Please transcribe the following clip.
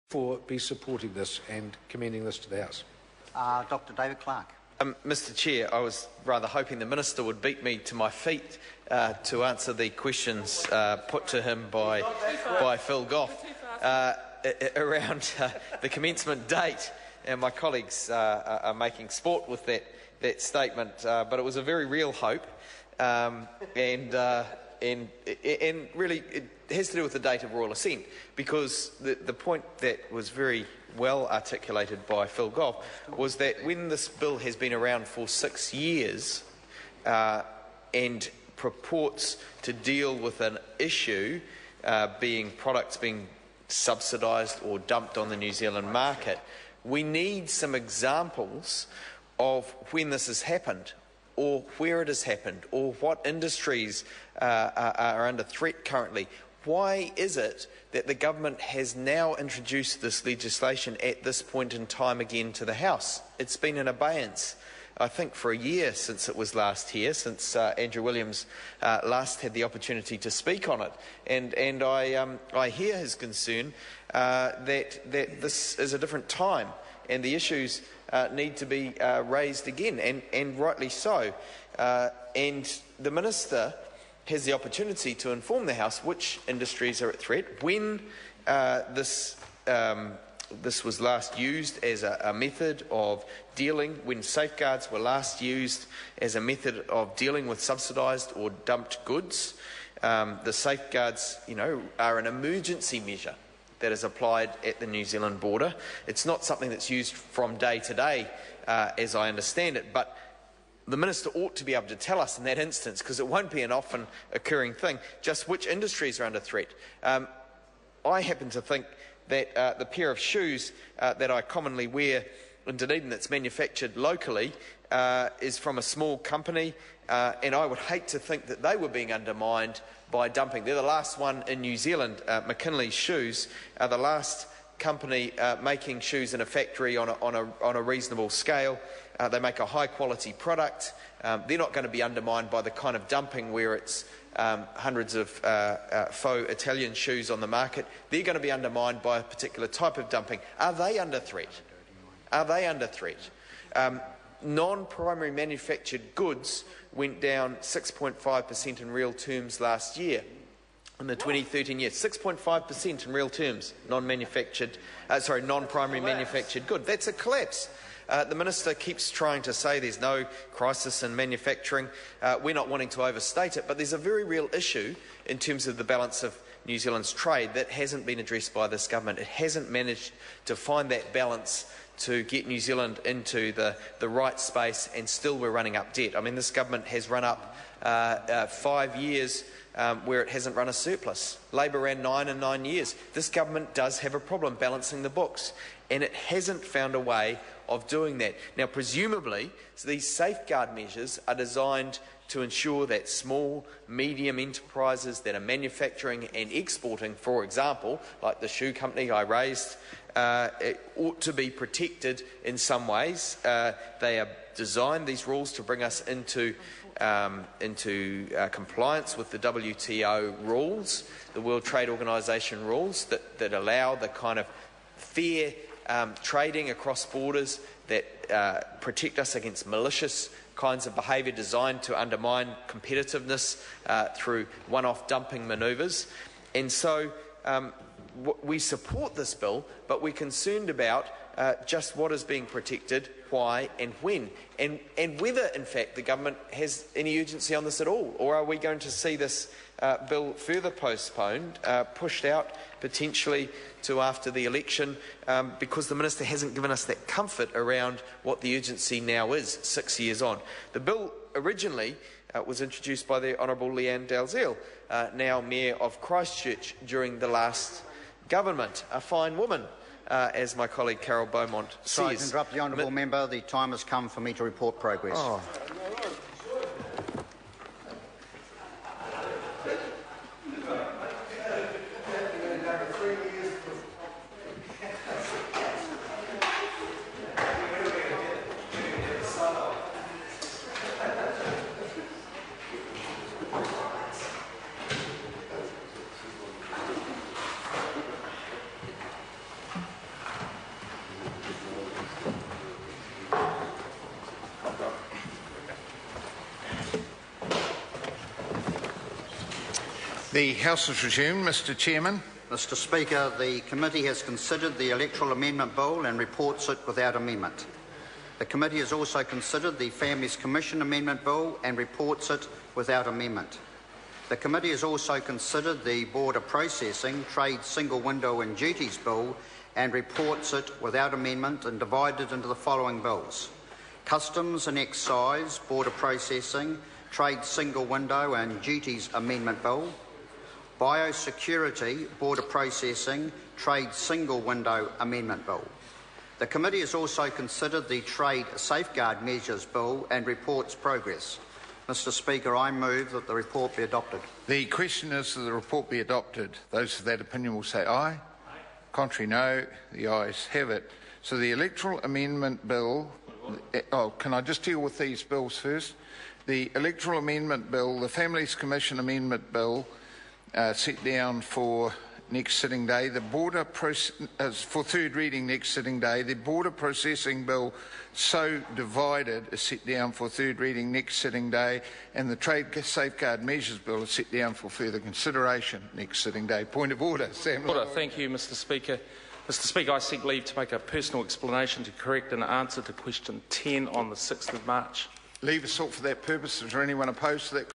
for be supporting this and commending this to the House. Dr. David Clark. Mr Chair, I was rather hoping the Minister would beat me to my feet to answer the questions put to him by Phil Goff around the commencement date, and my colleagues are making sport with that statement, but it was a very real hope, and really it has to do with the date of royal assent, because the point that was very well articulated by Phil Goff was that when this bill has been around for 6 years and purports to deal with an issue being products being subsidised or dumped on the New Zealand market, we need some examples of when this has happened, or where it has happened, or what industries are under threat currently. Why is it that the government has now introduced this legislation at this point in time again to the House? It's been in abeyance, I think, for a year since it was last here, since Andrew Williams last had the opportunity to speak on it. And I hear his concern that this is a different time and the issues need to be raised again, and rightly so. And the Minister has the opportunity to inform the House which industries are at threat, when this was last used as a method of dealing, when safeguards were last used as a method of dealing with subsidised or dumped goods. The safeguards, are an emergency measure that is applied at the New Zealand border. It's not something that's used from day to day, as I understand it, but the Minister ought to be able to tell us in that instance, because it won't be an often occurring thing, just which industries are under threat. I happen to think that the pair of shoes that I commonly wear in Dunedin that's manufactured locally is from a small company, and I would hate to think that they were being undermined by dumping. They're the last one in New Zealand. McKinley's Shoes are the last company making shoes in a factory on a reasonable scale. They make a high quality product. They're not going to be undermined by the kind of dumping where it's hundreds of faux Italian shoes on the market. They're going to be undermined by a particular type of dumping. Are they under threat? Are they under threat? Non-primary manufactured goods went down 6.5% in real terms last year. In the 2013 year, 6.5% in real terms, non-primary manufactured good. That's a collapse. The Minister keeps trying to say there's no crisis in manufacturing. We're not wanting to overstate it, but there's a very real issue in terms of the balance of New Zealand's trade that hasn't been addressed by this government. It hasn't managed to find that balance to get New Zealand into the right space, and still we're running up debt. I mean, this government has run up 5 years where it hasn't run a surplus. Labor ran 9 in 9 years. This government does have a problem balancing the books, and it hasn't found a way of doing that. Now, presumably, these safeguard measures are designed to ensure that small, medium enterprises that are manufacturing and exporting, for example, like the shoe company I raised, it ought to be protected in some ways. They have designed these rules to bring us into compliance with the WTO rules, the World Trade Organisation rules that allow the kind of fair trading across borders, that protect us against malicious kinds of behaviour designed to undermine competitiveness through one-off dumping manoeuvres. And so we support this bill, but we're concerned about just what is being protected, why and when, and whether in fact the government has any urgency on this at all, or are we going to see this bill further postponed, pushed out potentially to after the election, because the Minister hasn't given us that comfort around what the urgency now is 6 years on. The bill originally was introduced by the Honourable Leanne Dalziel, now Mayor of Christchurch, during the last government. A fine woman, as my colleague Carol Beaumont says. Sorry to interrupt the Honourable Member. The time has come for me to report progress. Oh. The House is resumed. Mr Chairman. Mr Speaker, the committee has considered the Electoral Amendment Bill and reports it without amendment. The committee has also considered the Families Commission Amendment Bill and reports it without amendment. The committee has also considered the Border Processing, Trade Single Window and Duties Bill and reports it without amendment and divided into the following bills: Customs and Excise, Border Processing, Trade Single Window and Duties Amendment Bill; Biosecurity, Border Processing, Trade Single Window Amendment Bill. The committee has also considered the Trade Safeguard Measures Bill and reports progress. Mr Speaker, I move that the report be adopted. The question is that the report be adopted. Those of that opinion will say aye. Contrary, no. The ayes have it. So the Electoral Amendment Bill... can I just deal with these bills first? The Electoral Amendment Bill, the Families Commission Amendment Bill, set down for next sitting day. The Border for third reading next sitting day. The Border Processing Bill, so divided, is set down for third reading next sitting day, and the Trade Safeguard Measures Bill is set down for further consideration next sitting day. Point of order, Sam. Order. Thank you, Mr Speaker. Mr Speaker, I seek leave to make a personal explanation to correct an answer to question 10 on the 6th of March. Leave is sought for that purpose. Is there anyone opposed to that?